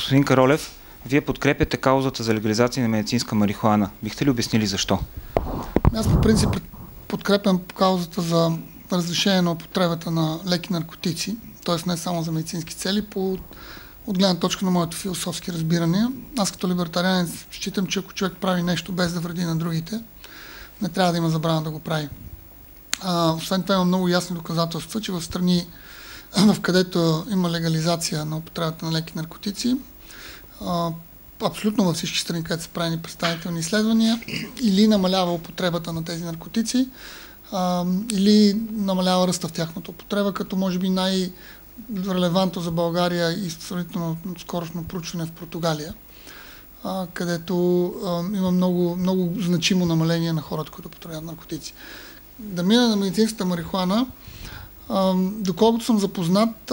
Господин Каролев, Вие подкрепяте каузата за легализация на медицинска марихуана. Бихте ли обяснили защо? Аз по принцип подкрепям каузата за разрешение на употребата на леки наркотици, т.е. не само за медицински цели, от гледна точка на моето философски разбирания. Аз като либертарианец считам, че ако човек прави нещо без да вреди на другите, не трябва да има забрана да го прави. Освен това има много ясни доказателства, че в страни, в където има легализация на употребата на леки наркотици, абсолютно във всички страни, където са правени представителни изследвания, или намалява употребата на тези наркотици, или намалява ръста в тяхната употреба, като може би най-релевантно за България и сравнително скорошно проучване в Португалия, където има много, много значимо намаление на хората, които употребяват наркотици. Да мина на медицинската марихуана, доколкото съм запознат,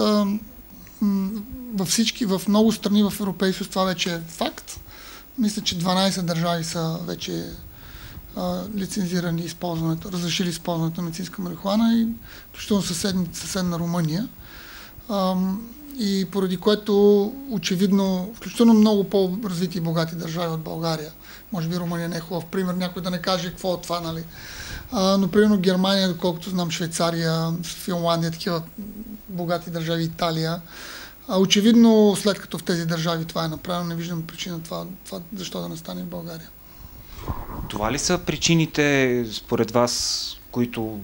в много страни в Европейския съюз това вече е факт. Мисля, че 12 държави са вече лицензирани използването, разрешили използването на медицинска марихуана и включително съседна Румъния. И поради което очевидно, включително много по-развити и богати държави от България. Може би Румъния не е хубав пример, някой да не каже какво е това, нали? Но примерно Германия, доколкото знам, Швейцария, Финландия, такива богати държави, Италия. Очевидно, след като в тези държави това е направено, не виждам причина това защо да не стане в България. Това ли са причините, според вас, които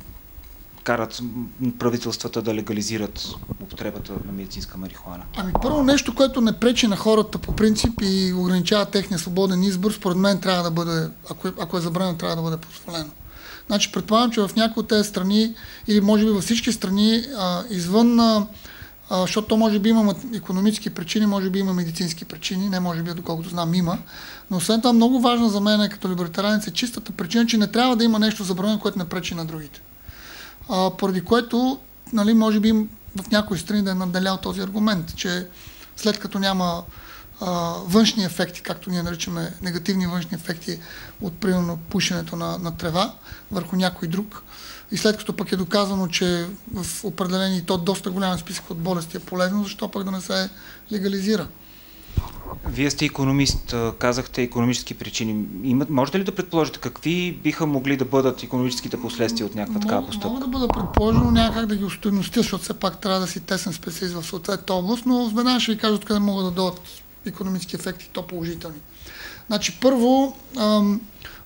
карат правителствата да легализират употребата на медицинска марихуана? Първо нещо, което не пречи на хората по принцип и ограничава техния свободен избор, според мен трябва да бъде, ако е забранено, трябва да бъде позволено. Значи предполагам, че в някои от тези страни, или може би във всички страни, извън, защото може би има икономически причини, може би има медицински причини, не може би, доколкото знам, има. Но освен това много важно за мен като либертарианец е чистата причина, че не трябва да има нещо забранено, което не пречи на другите. Поради което, нали, може би в някои страни да е наделял този аргумент, че след като няма външни ефекти, както ние наричаме негативни външни ефекти от примерно пушенето на трева върху някой друг, и след като пък е доказано, че в определени, то доста голям списък от болести е полезно, защо пък да не се легализира? Вие сте икономист, казахте икономически причини. Можете ли да предположите какви биха могли да бъдат икономическите последствия от някаква такава постъпка? Мога да бъда предположено, няма как да ги устойностя, защото все пак трябва да си тесен специалист в съответната област, но веднага ще ви кажа откъде могат да дойдат икономически ефекти, то положителни. Значи първо,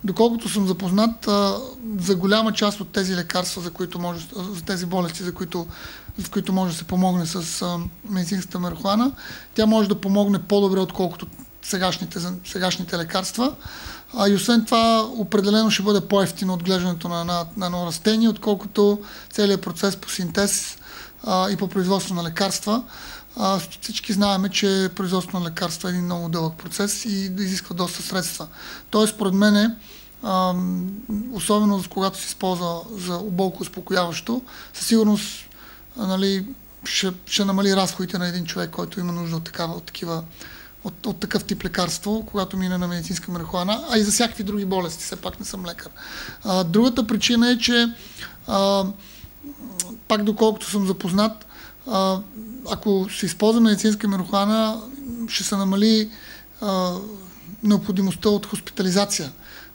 доколкото съм запознат, за голяма част от тези лекарства, за тези болести, в които може да се помогне с медицинската марихуана, тя може да помогне по-добре, отколкото сегашните лекарства. И освен това, определено ще бъде по-евтино отглеждането на едно растение, отколкото целият процес по синтез и по производство на лекарства. Всички знаем, че производството на лекарства е един много дълъг процес и да изисква доста средства. Тоест, според мен, особено когато се използва за оболко успокояващо, със сигурност, нали, ще намали разходите на един човек, който има нужда от такъв тип лекарство, когато мине на медицинска марихуана, а и за всякакви други болести, все пак не съм лекар. Другата причина е, че пак доколкото съм запознат, ако се използва медицинска марихуана, ще се намали необходимостта от хоспитализация,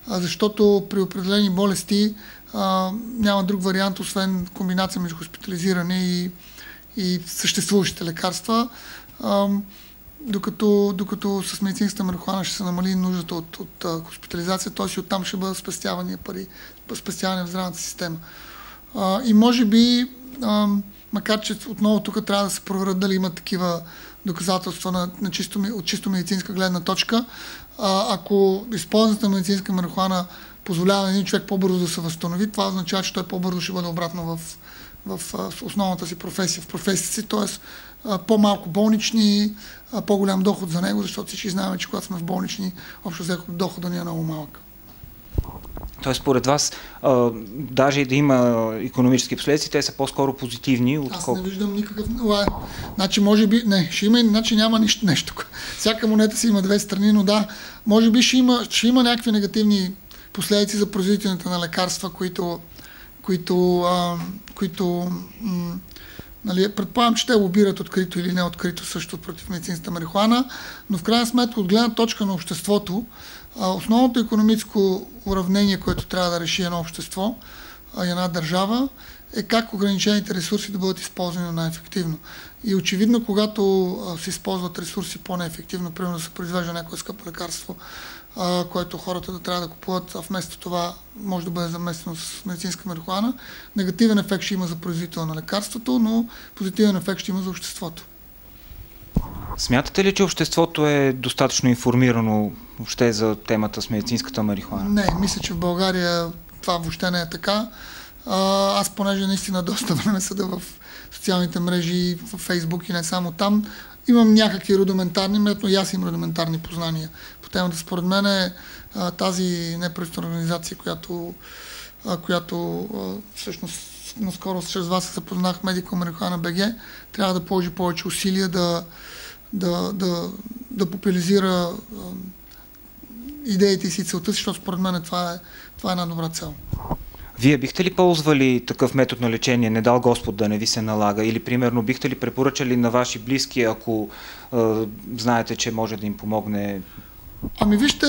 защото при определени болести няма друг вариант, освен комбинация между хоспитализиране и съществуващите лекарства, докато с медицинската марихуана ще се намали нуждата от хоспитализация, т.е. и оттам ще бъдат спестявани пари, спестяване в здравната система. И може би, макар че отново тук трябва да се проверят дали има такива доказателства от чисто медицинска гледна точка, ако използването на медицинска марихуана позволява на един човек по-бързо да се възстанови, това означава, че той по-бързо ще бъде обратно в основната си професия, в професията си, т.е. по-малко болнични, по-голям доход за него, защото всички знаем, че когато сме в болнични, общо взето дохода ни е много малък. Тоест, според вас, даже и да има икономически последствия, те са по-скоро позитивни. Аз не виждам никакъв... Значи, може би... Не, ще има, иначе няма нещо. Всяка монета си има две страни, но да, може би ще има някакви негативни последици за производителите на лекарства, които Нали, предполагам, че те лобират открито или не открито също против медицинската марихуана, но в крайна сметка от гледна точка на обществото, основното икономическо уравнение, което трябва да реши едно общество и една държава, е как ограничените ресурси да бъдат използвани най-ефективно. И очевидно, когато се използват ресурси по-неефективно, примерно да се произвежда някое скъпо лекарство, което хората да трябва да купуват, а вместо това може да бъде заместено с медицинска марихуана, негативен ефект ще има за производителя на лекарството, но позитивен ефект ще има за обществото. Смятате ли, че обществото е достатъчно информирано въобще за темата с медицинската марихуана? Не, мисля, че в България това въобще не е така. Аз, понеже наистина доста време седа в социалните мрежи, в Фейсбук и не само там, имам някакви рудиментарни, но и аз имам рудиментарни познания по темата. Според мен е тази неправителствена организация, която всъщност наскоро чрез вас се запознах, Medical Marijuana BG, трябва да положи повече усилия да популяризира идеите си и целта си, защото според мен това е една добра цел. Вие бихте ли ползвали такъв метод на лечение, не дал Господ да не ви се налага? Или, примерно, бихте ли препоръчали на ваши близки, ако знаете, че може да им помогне? Ами вижте,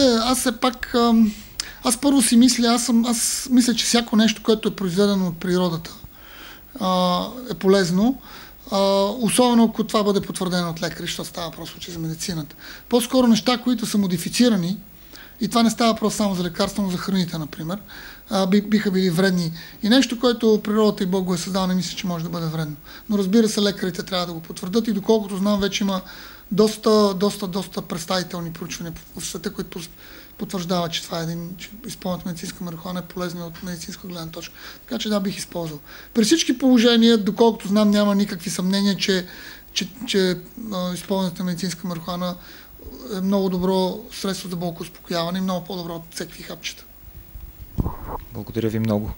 аз първо си мисля, аз мисля, че всяко нещо, което е произведено от природата, е полезно, особено ако това бъде потвърдено от лекари, защото става просто за медицината. По-скоро неща, които са модифицирани, и това не става просто само за лекарства, но за храните, например, биха били вредни. И нещо, което природата и Бог го е създал, не мисля, че може да бъде вредно. Но разбира се, лекарите трябва да го потвърдят и доколкото знам, вече има доста представителни проучвания в света, които потвърждават, че това е че използването медицинска марихуана е полезно от медицинска гледна точка. Така че да, бих използвал. При всички положения, доколкото знам, няма никакви съмнения, че използването на медицинска марихуана е много добро средство за болкоуспокояване и много по-добро от всеки хапчета. Благодаря ви много.